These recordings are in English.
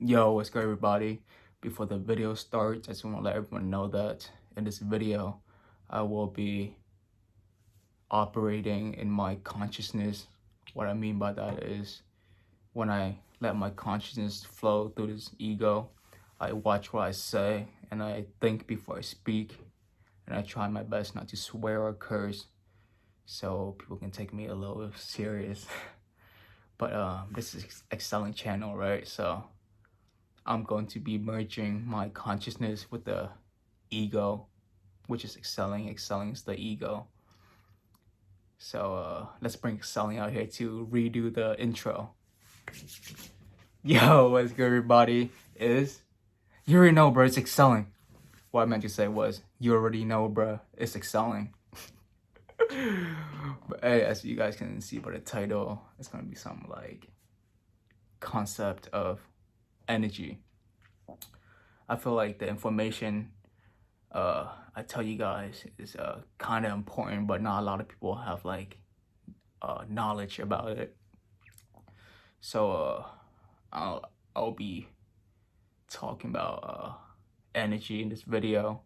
Yo, what's good everybody? Before the video starts, I just want to let everyone know that in this video, I will be operating in my consciousness. What I mean by that is when I let my consciousness flow through this ego, I watch what I say and I think before I speak, and I try my best not to swear or curse so people can take me a little serious. But this is excelling channel, right? So I'm going to be merging my consciousness with the ego, which is excelling. Excelling is the ego. So let's bring excelling out here to redo the intro. Yo, what's good everybody? You already know, bro, it's excelling. What I meant to say was, you already know, bro, it's excelling. But hey, as you guys can see by the title, it's gonna be some like concept of energy. I feel like the information I tell you guys is kind of important, but not a lot of people have like knowledge about it. So I'll be talking about energy in this video.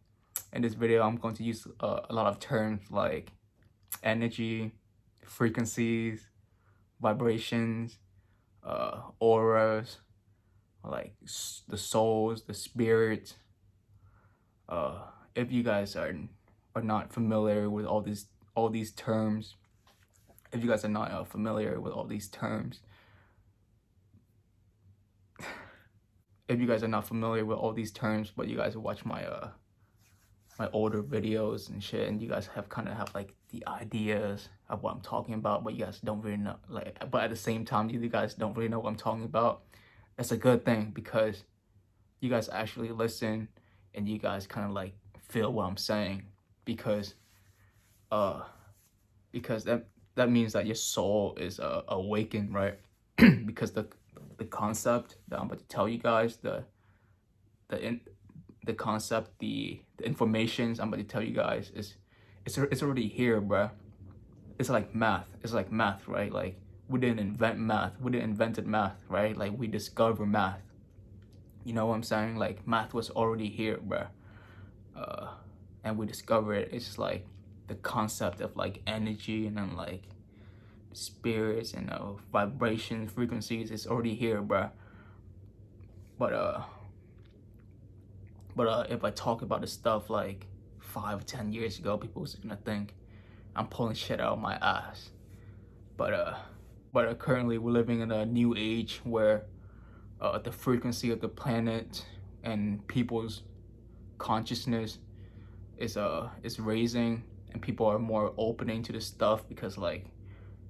In this video, I'm going to use a lot of terms like energy, frequencies, vibrations, auras, like the souls, the spirits. If you guys are not familiar with all these terms, if you guys are not familiar with all these terms, if you guys are not familiar with all these terms, but you guys watch my my older videos and shit, and you guys have like the ideas of what I'm talking about, but you guys don't really know, like, but at the same time, you guys don't really know what I'm talking about. That's a good thing, because you guys actually listen and you guys kind of like feel what I'm saying, because that means that your soul is awakened, right? Because the concept that I'm about to tell you guys, the concept, the information I'm about to tell you guys is it's already here, bruh. It's like math. It's like math, right? Like, we didn't invent math. We didn't invented math, right? Like, we discovered math. You know what I'm saying? Like, math was already here, bruh. And we discovered it. It's just like the concept of like energy, and then like spirits and vibrations, frequencies. It's already here, bruh. But if I talk about this stuff like 5-10 years ago, people was gonna think I'm pulling shit out of my ass. But currently we're living in a new age where the frequency of the planet and people's consciousness is raising, and people are more opening to this stuff, because like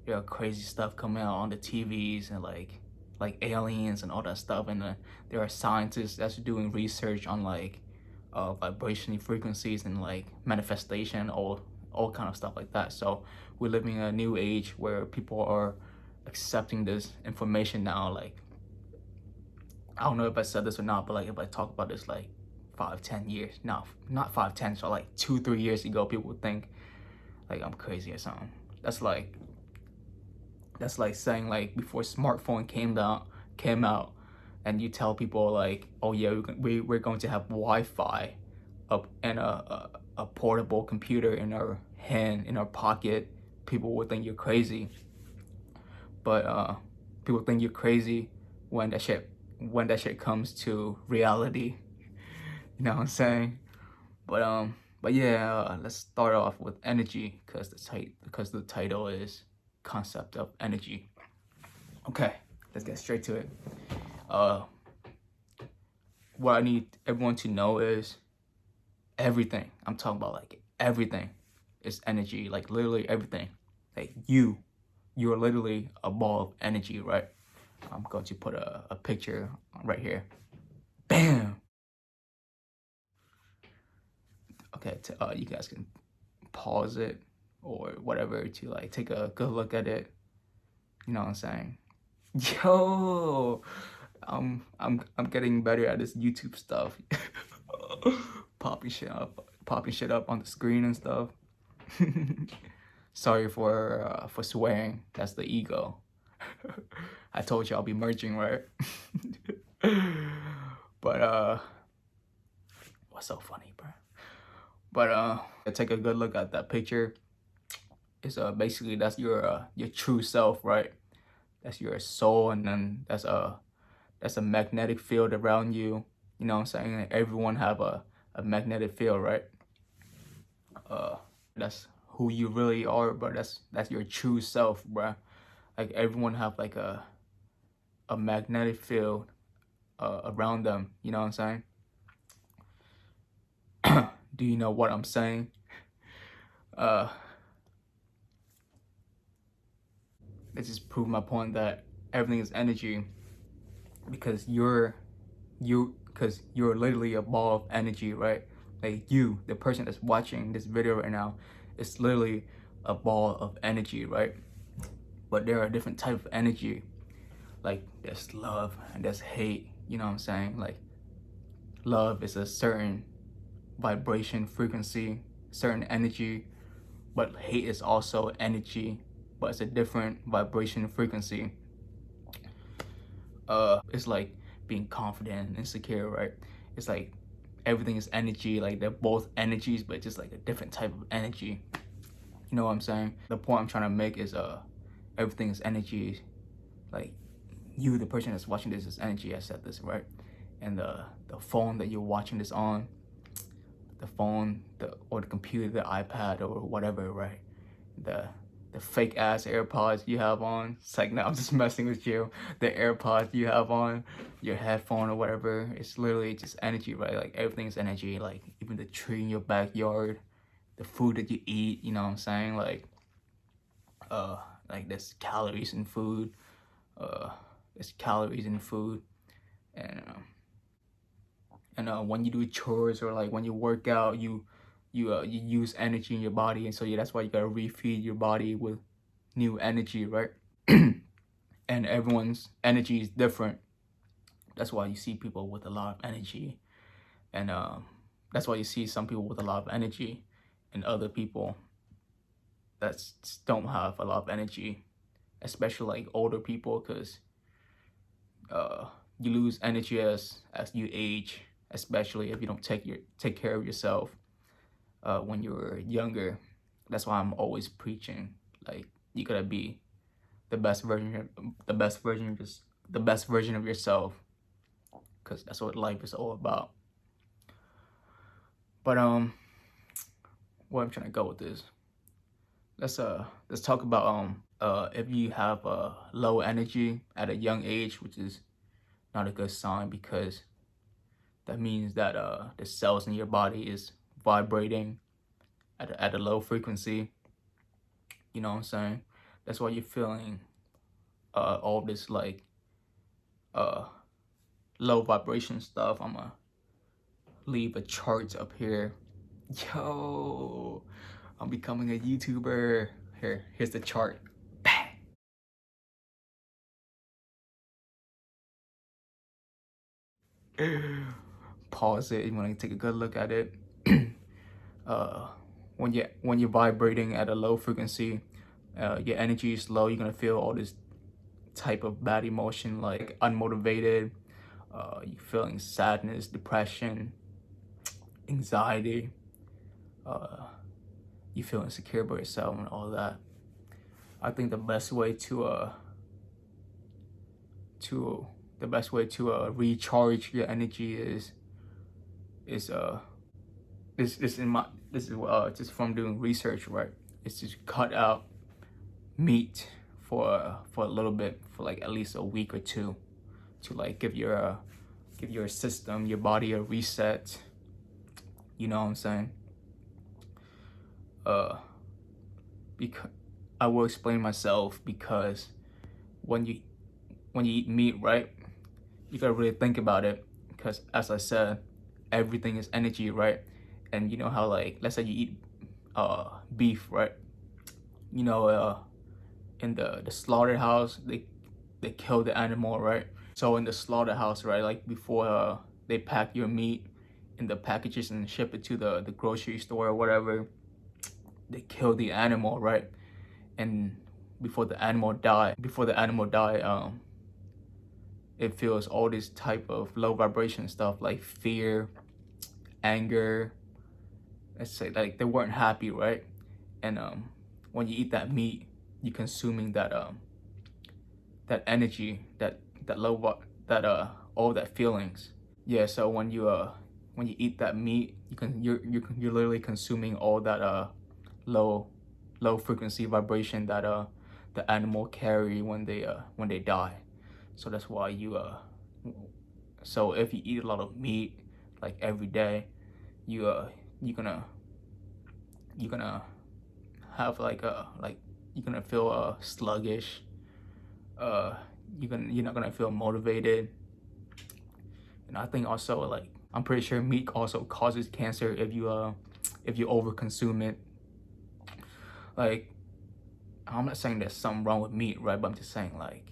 there are crazy stuff coming out on the TVs, and like aliens and all that stuff, and there are scientists that's doing research on like vibration frequencies and like manifestation, all kind of stuff like that. So we're living in a new age where people are accepting this information now. Like, I don't know if I said this or not, but like if I talk about this like 5-10 years, no, not 5-10, so like 2-3 years ago, people would think like I'm crazy or something. That's like saying like before smartphone came out, and you tell people like, oh yeah, we're going to have Wi-Fi up and a portable computer in our hand, in our pocket. People would think you're crazy. But people think you're crazy when that shit comes to reality. You know what I'm saying? But yeah, let's start off with energy, because the title is concept of energy. Okay, let's get straight to it. What I need everyone to know is everything. I'm talking about like everything is energy, like literally everything. Like you're literally a ball of energy, right? I'm going to put a picture right here. Bam. Okay, you guys can pause it or whatever to like take a good look at it. You know what I'm saying? Yo, I'm getting better at this YouTube stuff. popping shit up on the screen and stuff. Sorry for swearing. That's the ego. I told you I'll be merging, right? But what's so funny, bro? But take a good look at that picture. It's basically that's your true self, right? That's your soul, and then that's a magnetic field around you. You know what I'm saying? Like, everyone have a magnetic field, right? That's who you really are, but that's your true self, bro. Like everyone have like a magnetic field around them. You know what I'm saying? Do you know what I'm saying? Uh, it just proved my point that everything is energy, because you're literally a ball of energy, right? Like you, the person that's watching this video right now, is literally a ball of energy, right? But there are different types of energy. Like there's love and there's hate. You know what I'm saying? Like love is a certain vibration, frequency, certain energy, but hate is also energy, but it's a different vibration frequency. It's like being confident and insecure, right? It's like everything is energy. Like they're both energies, but just like a different type of energy. You know what I'm saying? The point I'm trying to make is everything is energy. Like you, the person that's watching this, is energy. I said this, right? And the phone that you're watching this on, the phone, or the computer, the iPad, or whatever, right? The fake ass AirPods you have on. It's like, no, I'm just messing with you. The AirPods you have on, your headphone or whatever, it's literally just energy, right? Like everything is energy. Like even the tree in your backyard, the food that you eat, you know what I'm saying? Like there's calories in food. There's calories in food. And when you do chores, or like when you work out, you use energy in your body, and so yeah, that's why you gotta refeed your body with new energy, right? And everyone's energy is different. That's why you see people with a lot of energy, and that's why you see some people with a lot of energy, and other people that don't have a lot of energy, especially like older people, because you lose energy as you age, especially if you don't take care of yourself when you're younger. That's why I'm always preaching, like, you gotta be the best version of yourself, because that's what life is all about. But where I'm trying to go with this, let's talk about if you have low energy at a young age, which is not a good sign, because that means that the cells in your body is vibrating at a low frequency. You know what I'm saying? That's why you're feeling all this like low vibration stuff. I'm gonna leave a chart up here. Yo, I'm becoming a YouTuber. Here's the chart. Pause it. You want to take a good look at it. When you're vibrating at a low frequency, your energy is low. You're gonna feel all this type of bad emotion, like unmotivated. You're feeling sadness, depression, anxiety. You feel insecure about yourself and all that. I think the best way to recharge your energy is just from doing research, right? It's just cut out meat for a little bit, for like at least a week or two, to like give your system, your body, a reset. You know what I'm saying? Because I will explain myself, because when you eat meat, right, you gotta really think about it, because as I said, everything is energy, right? And you know how, like, let's say you eat beef, right? You know, in the slaughterhouse, they kill the animal, right? So in the slaughterhouse, right, like before they pack your meat in the packages and ship it to the grocery store or whatever, they kill the animal, right? And before the animal die, it feels all this type of low vibration stuff like fear, anger. Let's say like they weren't happy, right? And when you eat that meat, you're consuming that energy, that that all that feelings. Yeah, so when you eat that meat, you're literally consuming all that low low frequency vibration that the animal carry when they die. So that's why so if you eat a lot of meat like every day, you you're gonna you're gonna have like you're gonna feel sluggish. uh you're not gonna feel motivated. And I think also, like, I'm pretty sure meat also causes cancer if you overconsume it. Like, I'm not saying there's something wrong with meat, right? But I'm just saying, like,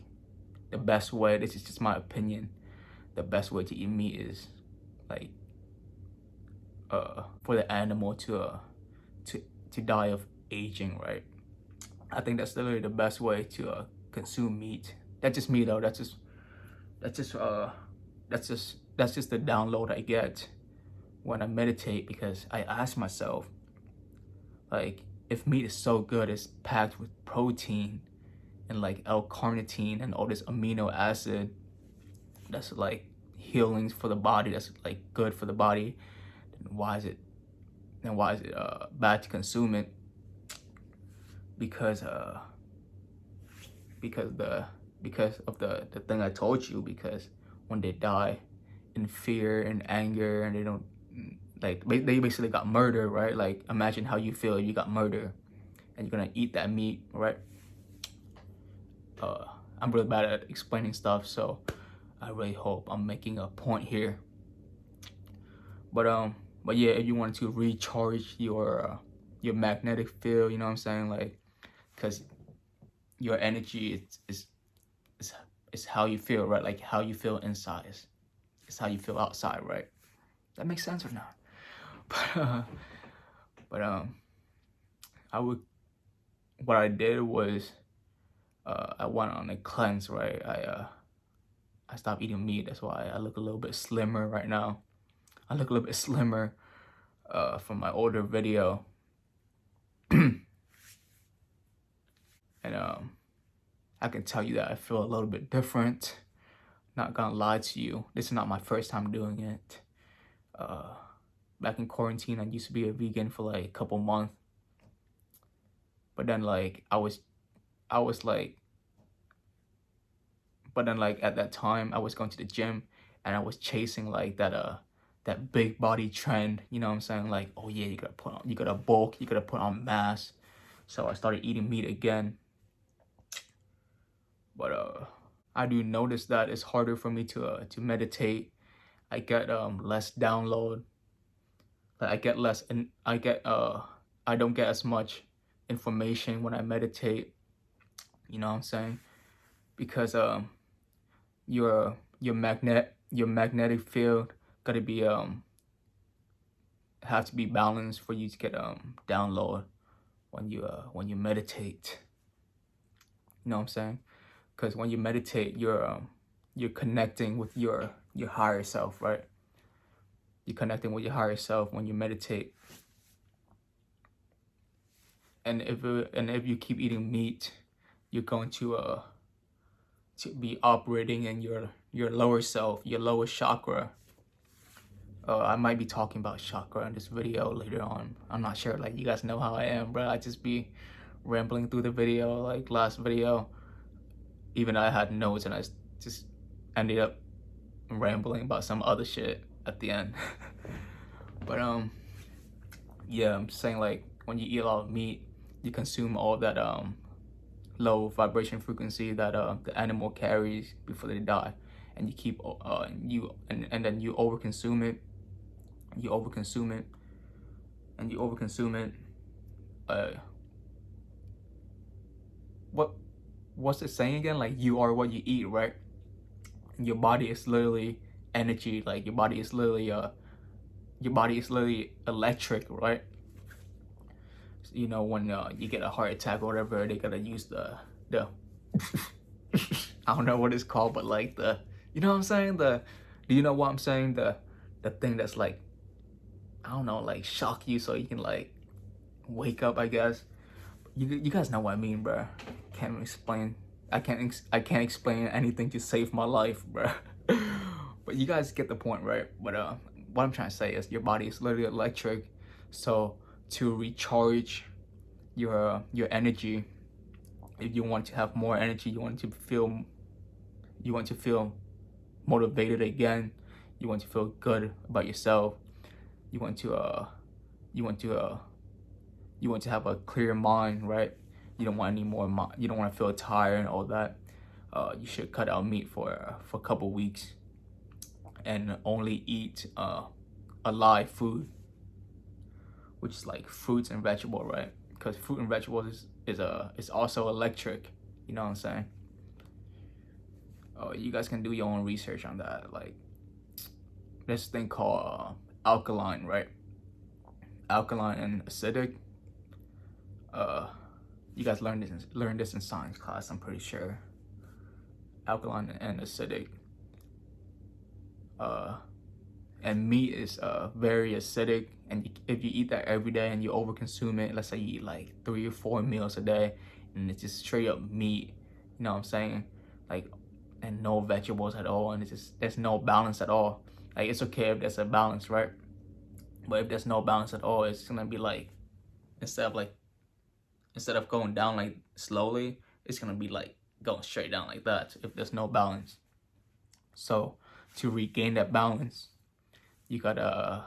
the best way, this is just my opinion, the best way to eat meat is like for the animal to die of aging, right? I think that's literally the best way to consume meat. That's just me though. That's just the download I get when I meditate, because I ask myself, like, if meat is so good, it's packed with protein and like L-carnitine and all this amino acid that's like healings for the body, that's like good for the body, then why is it bad to consume it? Because of the thing I told you. Because when they die in fear and anger, and they don't, like, they basically got murdered, right? Like, imagine how you feel if you got murdered and you're gonna eat that meat, right? I'm really bad at explaining stuff, so I really hope I'm making a point here. But yeah, if you want to recharge your magnetic field, you know what I'm saying, like, because your energy is how you feel, right? Like, how you feel inside is how you feel outside, right? That makes sense or not? But what I did was I went on a cleanse, right? I stopped eating meat. That's why I look a little bit slimmer right now. I look a little bit slimmer from my older video. And I can tell you that I feel a little bit different. Not gonna lie to you, this is not my first time doing it. Back in quarantine, I used to be a vegan for like a couple months. But then like I was like, but then like at that time I was going to the gym and I was chasing like that big body trend, you know what I'm saying? Like, oh yeah, you gotta bulk, you gotta put on mass. So I started eating meat again. But I do notice that it's harder for me to meditate. I get less download. Like, I get less, and I don't get as much information when I meditate. You know what I'm saying? Because your magnetic field gotta be have to be balanced for you to get download when you meditate. You know what I'm saying? Because when you meditate, you're connecting with your higher self, right? You're connecting with your higher self when you meditate. And if you keep eating meat, you're going to be operating in your lower self, your lower chakra. I might be talking about chakra in this video later on. I'm not sure. Like, you guys know how I am, bro. I just be rambling through the video. Like last video, even I had notes and I just ended up rambling about some other shit at the end. But yeah, I'm just saying, like, when you eat a lot of meat, you consume all that low vibration frequency that the animal carries before they die, and you keep and then you overconsume it. What's it saying again? Like, you are what you eat, right? Your body is literally energy. Like, your body is literally electric, right? You know, when you get a heart attack or whatever, they gotta use the I don't know what it's called, but like the You know what I'm saying? Do you know what I'm saying? The thing that's like, I don't know, like shock you so you can like wake up, I guess. You guys know what I mean, bro. Can't explain. I can't explain anything to save my life, bro. But you guys get the point, right? But what I'm trying to say is your body is literally electric. So to recharge your energy, if you want to have more energy, you want to feel motivated again, you want to feel good about yourself, you want to you want to you want to have a clear mind, right? You don't want any more you don't want to feel tired and all that. You should cut out meat for a couple weeks and only eat alive food, which is like fruits and vegetable, right? Because fruit and vegetables is also electric. You know what I'm saying? You guys can do your own research on that. Like this thing called alkaline, right? Alkaline and acidic. You guys learned this in science class, I'm pretty sure. Alkaline and acidic. And meat is very acidic, and if you eat that every day and you overconsume it, let's say you eat like 3 or 4 meals a day, and it's just straight up meat, you know what I'm saying? Like, and no vegetables at all, and it's just there's no balance at all. Like it's okay if there's a balance, right? But if there's no balance at all, it's gonna be like instead of going down like slowly, it's gonna be like going straight down like that if there's no balance. So to regain that balance, you gotta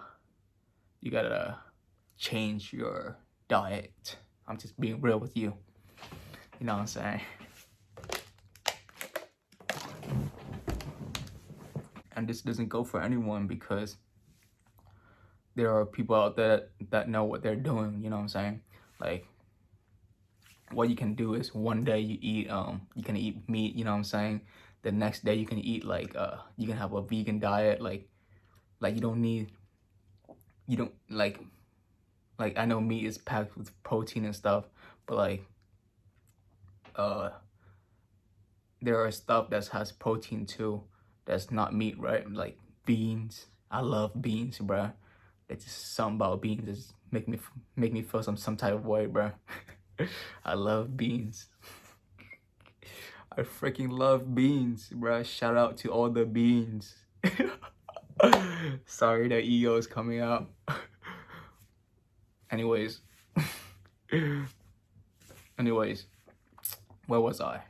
change your diet. I'm just being real with you. You know what I'm saying? And this doesn't go for anyone because there are people out there that know what they're doing. You know what I'm saying? Like, what you can do is one day you can eat meat. You know what I'm saying? The next day you can eat like you can have a vegan diet. Like you don't like I know meat is packed with protein and stuff, but like there are stuff that has protein too that's not meat, right? Like beans. I love beans, bruh. It's just something about beans just make me feel some type of way, bruh. I love beans. I freaking love beans, bruh. Shout out to all the beans. Sorry, the ego is coming out. Anyways. Anyways, where was I?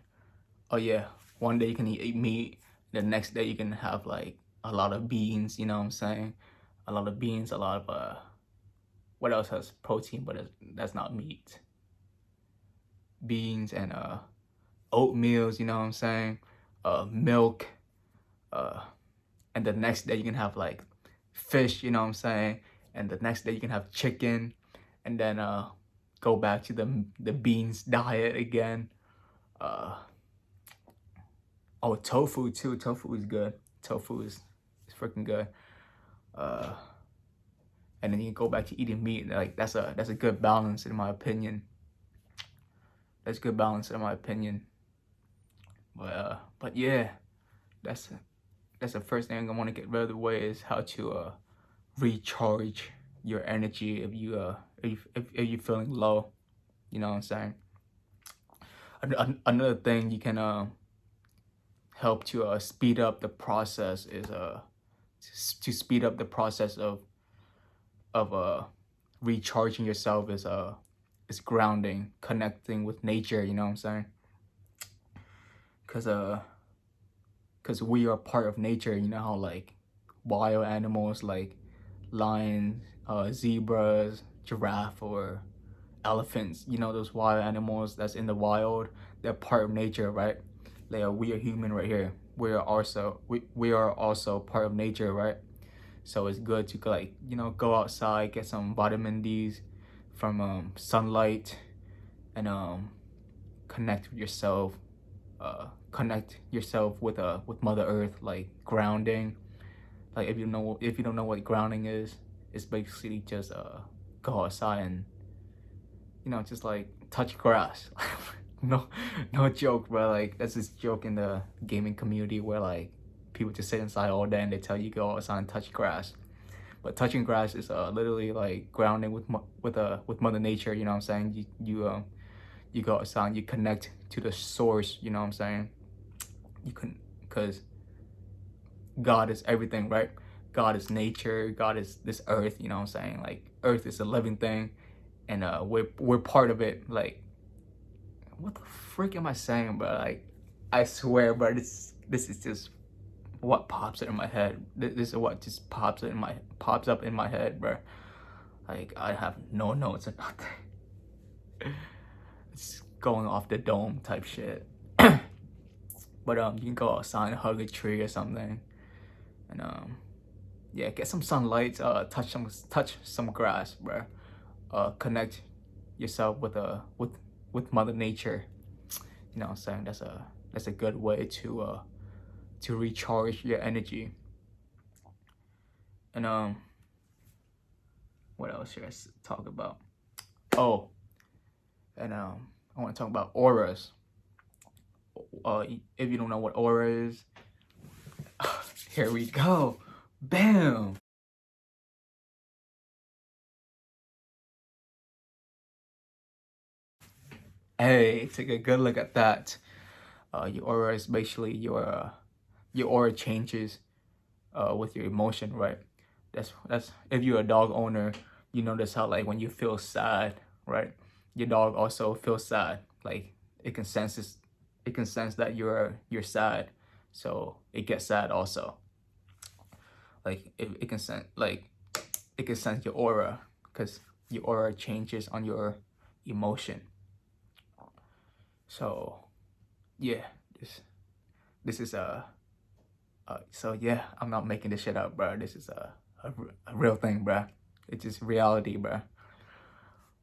Oh yeah, one day you can eat meat, the next day you can have like a lot of beans, you know what I'm saying? A lot of beans, a lot of what else has protein but that's not meat? Beans and oatmeals, you know what I'm saying? Milk, and the next day you can have like fish, you know what I'm saying? And the next day you can have chicken, and then go back to the beans diet again. Oh, tofu too. Tofu is good. Tofu is freaking good. And then you can go back to eating meat. Like that's a good balance in my opinion. That's good balance in my opinion. But yeah, that's the first thing I want to get rid of the way is how to recharge your energy if you're feeling low. You know what I'm saying? Another thing you can help to speed up the process is to speed up the process of recharging yourself is grounding, connecting with nature. You know what I'm saying? Because we are part of nature. You know how like wild animals like lions, zebras, giraffe, or elephants, you know, those wild animals that's in the wild, they're part of nature, right? Like we are human right here. We are also part of nature, right? So it's good to like, you know, go outside, get some vitamin D's from sunlight, and connect with yourself, with Mother Earth, like grounding. Like if you don't know what grounding is, it's basically just go outside and, you know, just like touch grass. No joke, bro. Like that's this joke in the gaming community where like people to sit inside all day and they tell you go outside and touch grass. But touching grass is literally like grounding with Mother Nature. You know what I'm saying? You go outside and you connect to the source. You know what I'm saying? You can, because God is everything, right? God is nature. God is this earth. You know what I'm saying? Like earth is a living thing, and we're part of it. Like, what the frick am I saying, bro? Like, I swear, bro, this is just what pops in my head. This is what just pops up in my head, bro. Like, I have no notes or nothing. It's going off the dome type shit. But you can go outside and hug a tree or something, and yeah, get some sunlight. Touch some grass, bro. Connect yourself with Mother Nature. You know what I'm saying? That's a good way to recharge your energy. And what else should I talk about? Oh, and I want to talk about auras. If you don't know what aura is, here we go. Bam. Hey, take a good look at that. Your aura is basically your aura changes with your emotion, right? That's if you're a dog owner, you notice how like when you feel sad, right? Your dog also feels sad. Like it can sense that you're sad, so it gets sad also. Like it can sense your aura, because your aura changes on your emotion. So yeah, this is so yeah, I'm not making this shit up, bro. This is a real thing, bro. It's just reality, bro.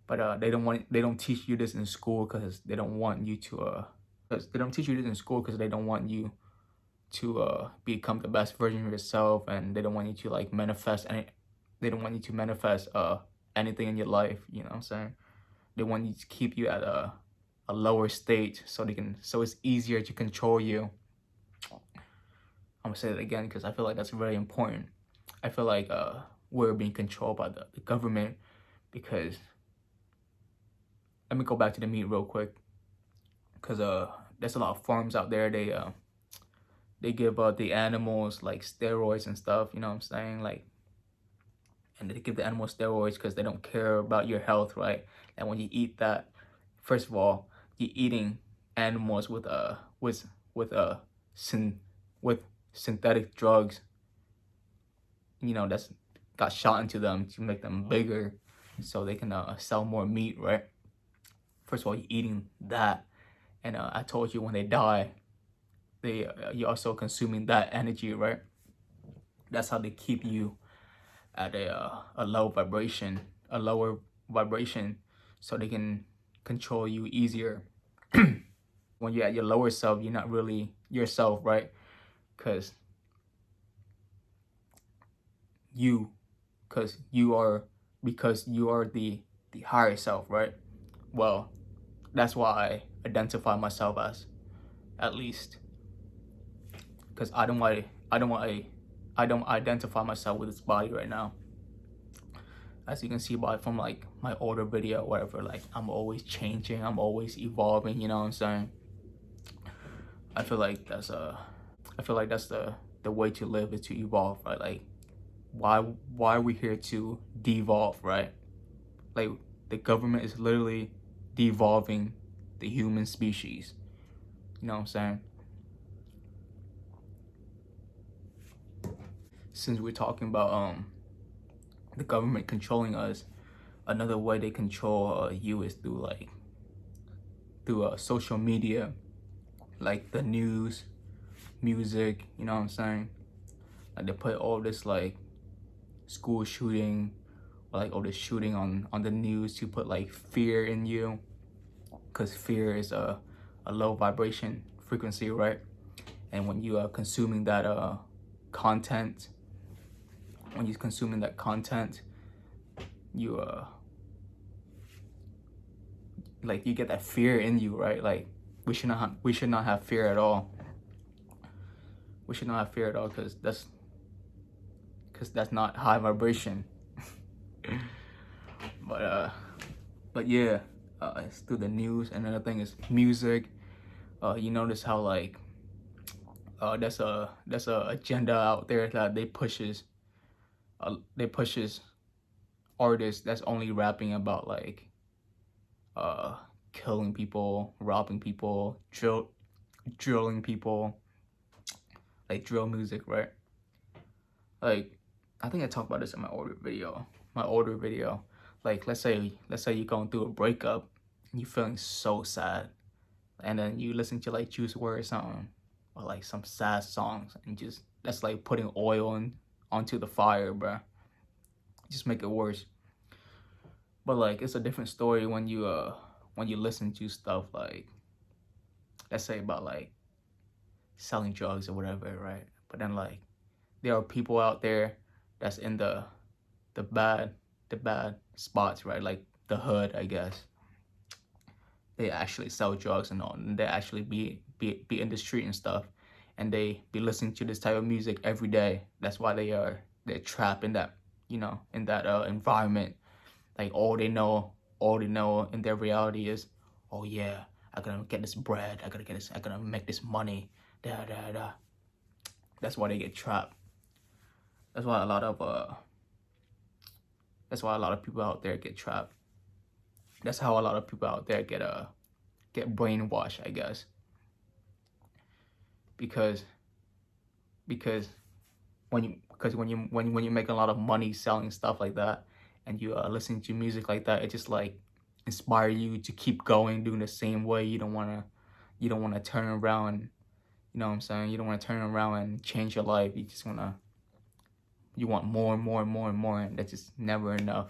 But they don't teach you this in school because they don't want you to they don't teach you this in school because they don't want you to become the best version of yourself, and they don't want you to like manifest anything in your life. You know what I'm saying? They want you to keep you at a lower state so it's easier to control you. I'm gonna say that again because I feel like that's very important. I feel like we're being controlled by the government, because let me go back to the meat real quick, because there's a lot of farms out there. They give the animals like steroids and stuff, you know what I'm saying? Like, and they give the animals steroids because they don't care about your health, right? And when you eat that, first of all, you're eating animals with synthetic drugs, you know, that's got shot into them to make them bigger so they can sell more meat, right? First of all, you're eating that, and I told you when they die, you're also consuming that energy, right? That's how they keep you at a lower vibration, so they can control you easier. When you're at your lower self, you're not really yourself, right? Because you are the higher self, right? Well, that's why I identify myself as, at least, because I don't identify myself with this body right now. As you can see from like my older video, whatever, like I'm always changing, I'm always evolving, you know what I'm saying? I feel like that's the way to live, is to evolve, right? Like why are we here to devolve, right? Like the government is literally devolving the human species. You know what I'm saying? Since we're talking about the government controlling us, another way they control you is through social media, like the news, music, you know what I'm saying? Like they put all this like school shooting, or like all this shooting on the news to put like fear in you, because fear is a low vibration frequency, right? And when you are consuming that content, you like you get that fear in you, right? Like we should not have fear at all. we should not have fear at all, because that's not high vibration. But yeah, it's through the news. And another thing is music. You notice how like there's a agenda out there that they pushes artists that's only rapping about like killing people, robbing people, drilling people, like drill music, right? Like, I think I talked about this in my older video. Like, let's say you're going through a breakup and you're feeling so sad, and then you listen to like Juice WRLD or something, or like some sad songs, and just that's like putting oil onto the fire, bruh. Just make it worse. But like, it's a different story when you listen to stuff like, let's say about like selling drugs or whatever, right? But then like, there are people out there that's in the bad spots, right? Like the hood, I guess. They actually sell drugs and all, and they actually be in the street and stuff, and they be listening to this type of music every day. That's why they're trapped in that, in that environment. Like all they know in their reality is, oh yeah, I gotta get this bread, I gotta make this money, da da da. That's why they get trapped. That's why a lot of people out there get trapped. That's how a lot of people out there get brainwashed, I guess. Because when you make a lot of money selling stuff like that, and you listen to music like that, it just like inspire you to keep going, doing the same way. You don't wanna turn around. You know what I'm saying? You don't wanna turn around and change your life. You want more and more and more and more, and that's just never enough.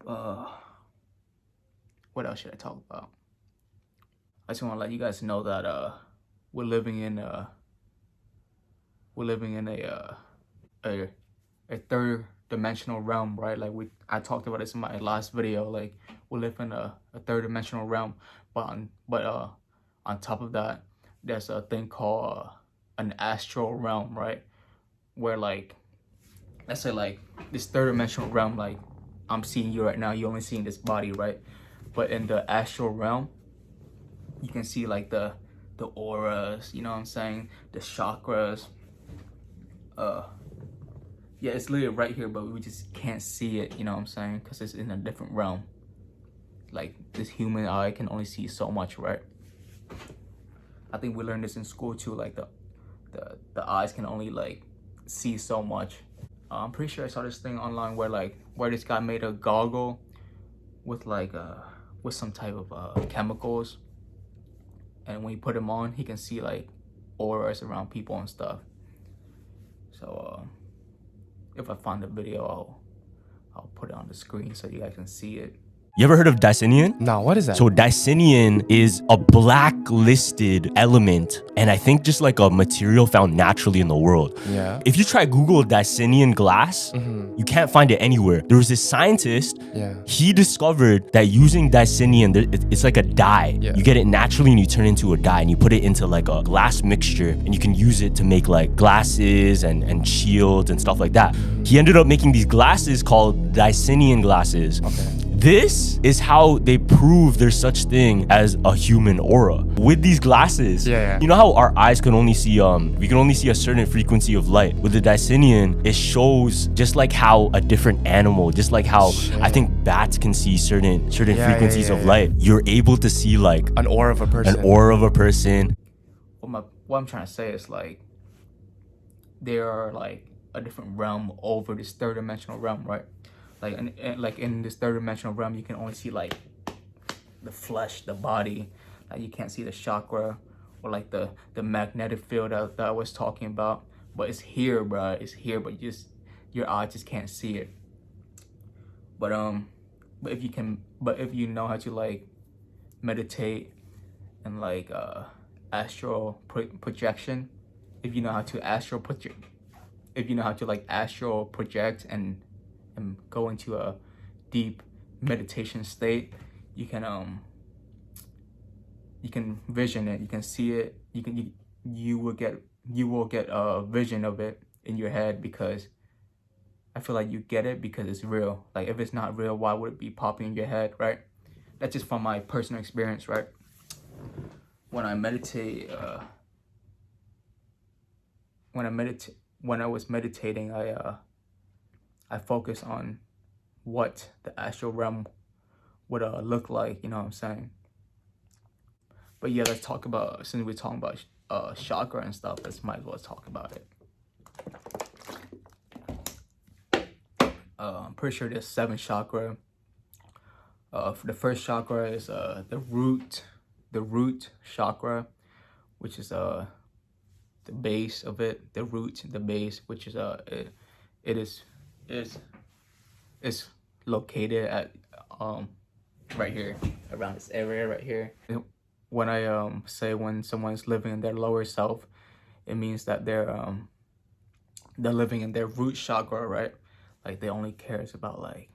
What else should I talk about? I just want to let you guys know that we're living in a third dimensional realm, right? Like I talked about this in my last video. Like, we live in a third dimensional realm, but on top of that, there's a thing called an astral realm, right? Where like, let's say like this third dimensional realm, like I'm seeing you right now, you're only seeing this body, right? But in the astral realm, you can see like the auras, you know what I'm saying? The chakras. Yeah, it's literally right here, but we just can't see it, you know what I'm saying? Because it's in a different realm. Like, this human eye can only see so much, right? I think we learned this in school too, like the eyes can only like see so much. I'm pretty sure I saw this thing online where this guy made a goggle with like with some type of chemicals, and when you put them on, he can see like auras around people and stuff. So if I find the video, I'll put it on the screen so you guys can see it. You ever heard of Dicinian? No, what is that? So Dicinian is a blacklisted element, and I think just like a material found naturally in the world. Yeah. If you try Google Dicinian glass, you can't find it anywhere. There was this scientist, he discovered that using Dicinian, it's like a dye. Yeah. You get it naturally and you turn it into a dye, and you put it into like a glass mixture, and you can use it to make like glasses and shields and stuff like that. He ended up making these glasses called Dicinian glasses. Okay. This is how they prove there's such thing as a human aura. With these glasses, you know how our eyes can only see, we can only see a certain frequency of light. With the Dicinian, it shows just like how a different animal, just like how I think bats can see certain frequencies of light. You're able to see like an aura of a person. An aura of a person. What I'm trying to say is like, there are like a different realm over this third dimensional realm, right? Like in this third dimensional realm, you can only see like the flesh, the body. Like, you can't see the chakra or like the magnetic field that I was talking about. But it's here, bro. It's here, but your eye just can't see it. But if you know how to like meditate and like astral projection, if you know how to astral project and go into a deep meditation state, you can vision it, you can see it, you you will get a vision of it in your head, because I feel like you get it because it's real. Like, if it's not real, why would it be popping in your head, right? That's just from my personal experience, right? When I meditate, when I was meditating, I focus on what the astral realm would look like, you know what I'm saying? But yeah, let's talk about, since we're talking about chakra and stuff, let's might as well talk about it. I'm pretty sure there's 7 chakra. For the first chakra is the root chakra, which is the base of it, the root, the base, which is it's located at right here, around this area right here. When I say when someone's living in their lower self, it means that they're living in their root chakra, right? Like, they only cares about like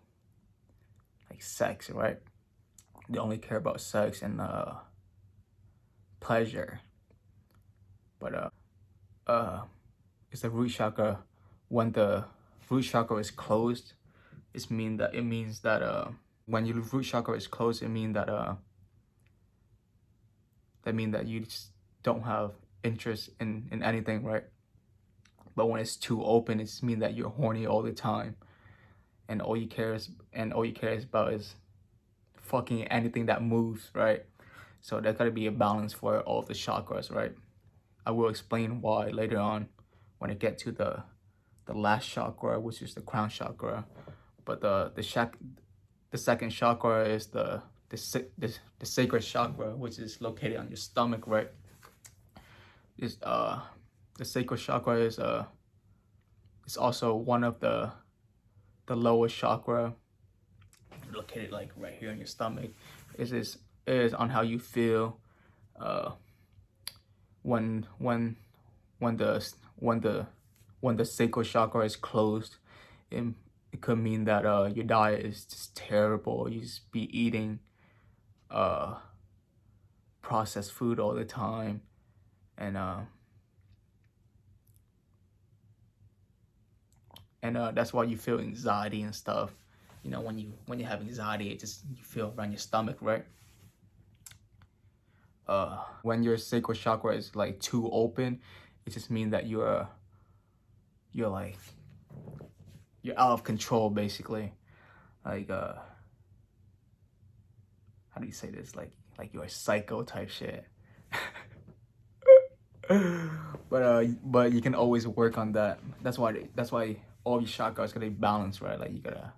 sex, right? They only care about sex and pleasure. But it's the root chakra. When the root chakra is closed, it means that when your root chakra is closed, it means that you just don't have interest in anything, right? But when it's too open, it means that you're horny all the time, and all you care about is fucking anything that moves, right? So there's gotta be a balance for all the chakras, right? I will explain why later on when I get to the last chakra, which is the crown chakra. But the second chakra is the sacred chakra, which is located on your stomach, right? The sacred chakra is it's also one of the lowest chakra, located like right here in your stomach. It is on how you feel when the sacral chakra is closed. It could mean that your diet is just terrible. You just be eating processed food all the time, and that's why you feel anxiety and stuff. You know, when you have anxiety, you feel around your stomach, right? When your sacral chakra is like too open, it just means that you're out of control, basically. Like how do you say this? Like you're a psycho type shit. But you can always work on that. That's why all your chakras gotta be balanced, right? Like, you gotta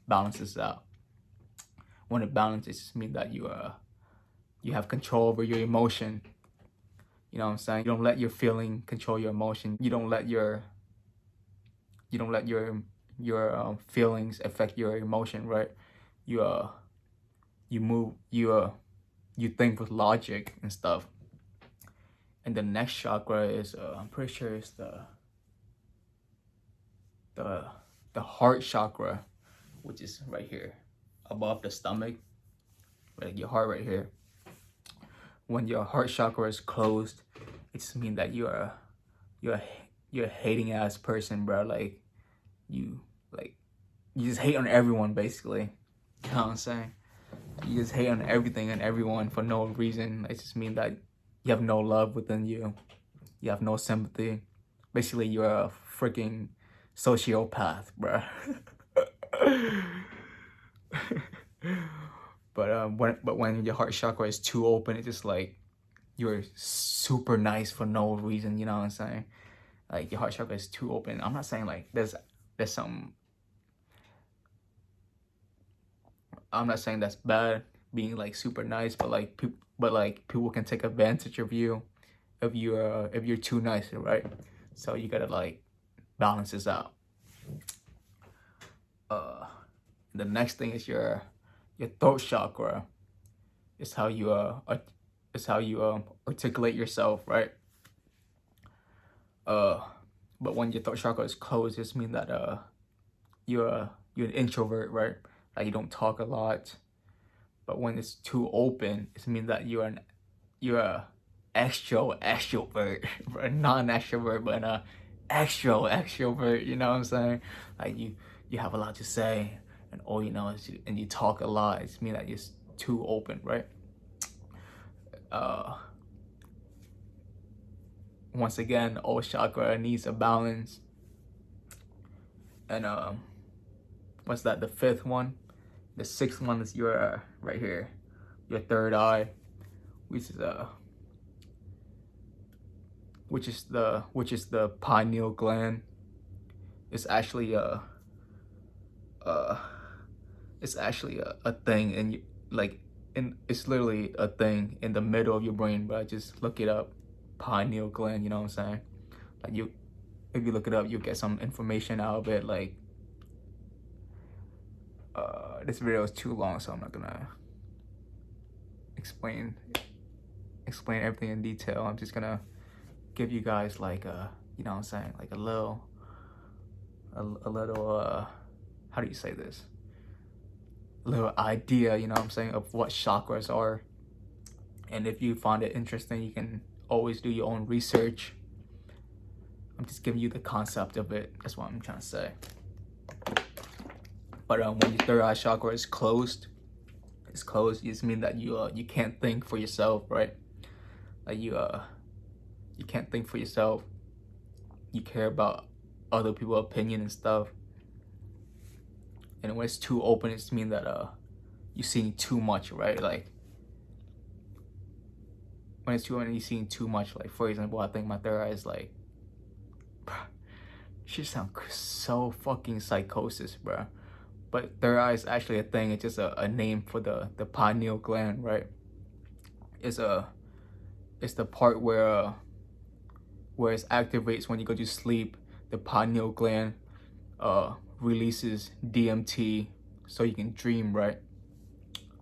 balance this out. When it balances, it just means that you have control over your emotion. You know what I'm saying? You don't let your feeling control your emotion. You don't let your feelings affect your emotion, right? You think with logic and stuff. And the next chakra is I'm pretty sure it's the heart chakra, which is right here above the stomach, like your heart right here. When your heart chakra is closed, it just means that you're a hating ass person, bro. Like you just hate on everyone, basically. You know what I'm saying? You just hate on everything and everyone for no reason. It just means that you have no love within you. You have no sympathy. Basically, you're a freaking sociopath, bro. But when your heart chakra is too open, it's just like you're super nice for no reason. You know what I'm saying? Like, your heart chakra is too open. I'm not saying like there's some. I'm not saying that's bad, being like super nice, but like people can take advantage of you if you're too nice, right? So you gotta like balance this out. The next thing is your throat chakra. It's how you articulate yourself, right? But when your throat chakra is closed, it means that you're an introvert, right? Like, you don't talk a lot. But when it's too open, it means that you're extrovert, not an extrovert, but an extrovert. You know what I'm saying? Like you have a lot to say, and all you know is and you talk a lot. It's mean that you're too open, right? Once again, all chakra needs a balance. And what's that? The fifth one. The sixth one is your right here, your third eye, which is the pineal gland. It's actually a thing, and it's literally a thing in the middle of your brain. But just look it up, pineal gland. You know what I'm saying? Like if you look it up, you'll get some information out of it. Like this video is too long, so I'm not gonna explain everything in detail. I'm just gonna give you guys like you know what I'm saying, like a little how do you say this? A little idea, you know what I'm saying, of what chakras are. And if you find it interesting, you can always do your own research. I'm just giving you the concept of it. That's what I'm trying to say. But when your third eye chakra is closed, it just means that you can't think for yourself, right? Like you can't think for yourself. You care about other people's opinion and stuff. And when it's too open, it means that you're seeing too much, right? Like when it's too open, you're seeing too much. Like for example, I think my third eye is like, she sounds so fucking psychosis, bro. But third eye is actually a thing. It's just a name for the pineal gland, right? It's the part where it activates when you go to sleep. The pineal gland releases DMT so you can dream, right?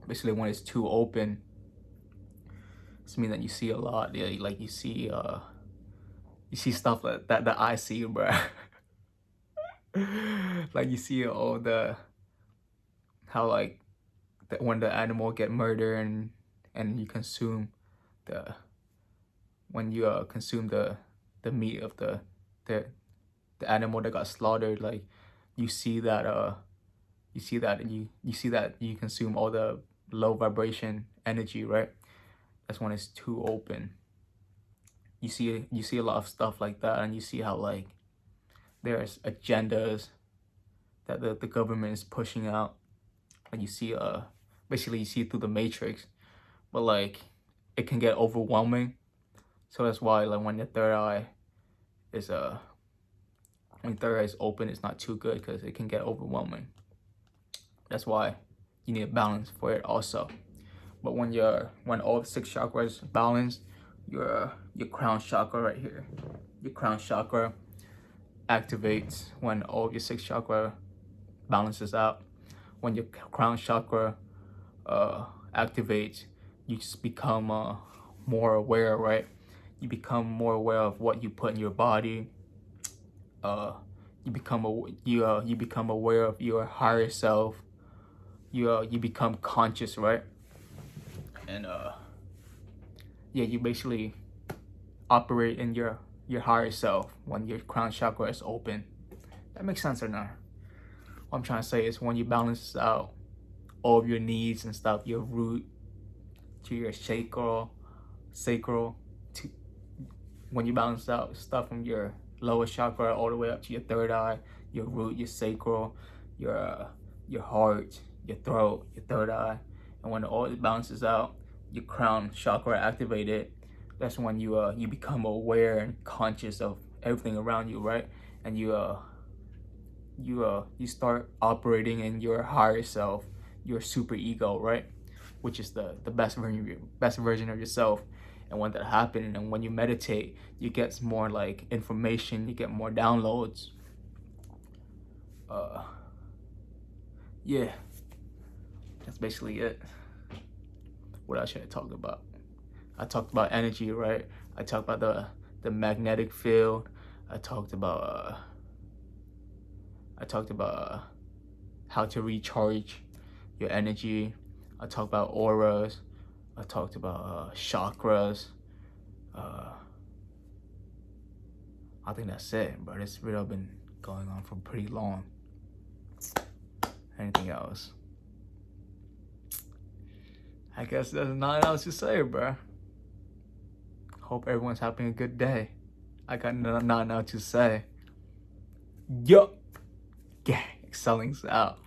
Basically, when it's too open, it's mean that you see a lot. Yeah, like you see stuff that I see, bro. Like you see all how like when the animal get murdered and you consume when you consume the meat of the animal that got slaughtered, like you see that you consume all the low vibration energy, right? That's when it's too open. You see a lot of stuff like that, and you see how like there's agendas that the government is pushing out. And you see basically you see through the matrix, but like it can get overwhelming. So that's why like when the third eye is open, it's not too good because it can get overwhelming. That's why you need a balance for it also. But when all 6 chakras balance, your crown chakra right here, your crown chakra activates when all of your 6 chakra balances out. When your crown chakra activates, you just become more aware, right? You become more aware of what you put in your body. You become aware of your higher self. You become conscious, right? And yeah, you basically operate in your higher self when your crown chakra is open. That makes sense or not? What I'm trying to say is when you balance out all of your needs and stuff, your root to your sacral, to when you balance out stuff from your lower chakra all the way up to your third eye, your root, your sacral, your heart, your throat, your third eye, and when all it balances out, your crown chakra activated. That's when you become aware and conscious of everything around you, right? And you start operating in your higher self, your super ego, right? Which is the best version of yourself. And when that happens, and when you meditate, you get more like information, you get more downloads. Yeah, that's basically it. What else should I talk about? I talked about energy, right? I talked about the magnetic field. I talked about how to recharge your energy. I talked about auras. I talked about chakras. I think that's it, bro. This video been going on for pretty long. Anything else? I guess there's nothing else to say, bro. Hope everyone's having a good day. I got nothing else to say. Yup. Gang, Excelling's out.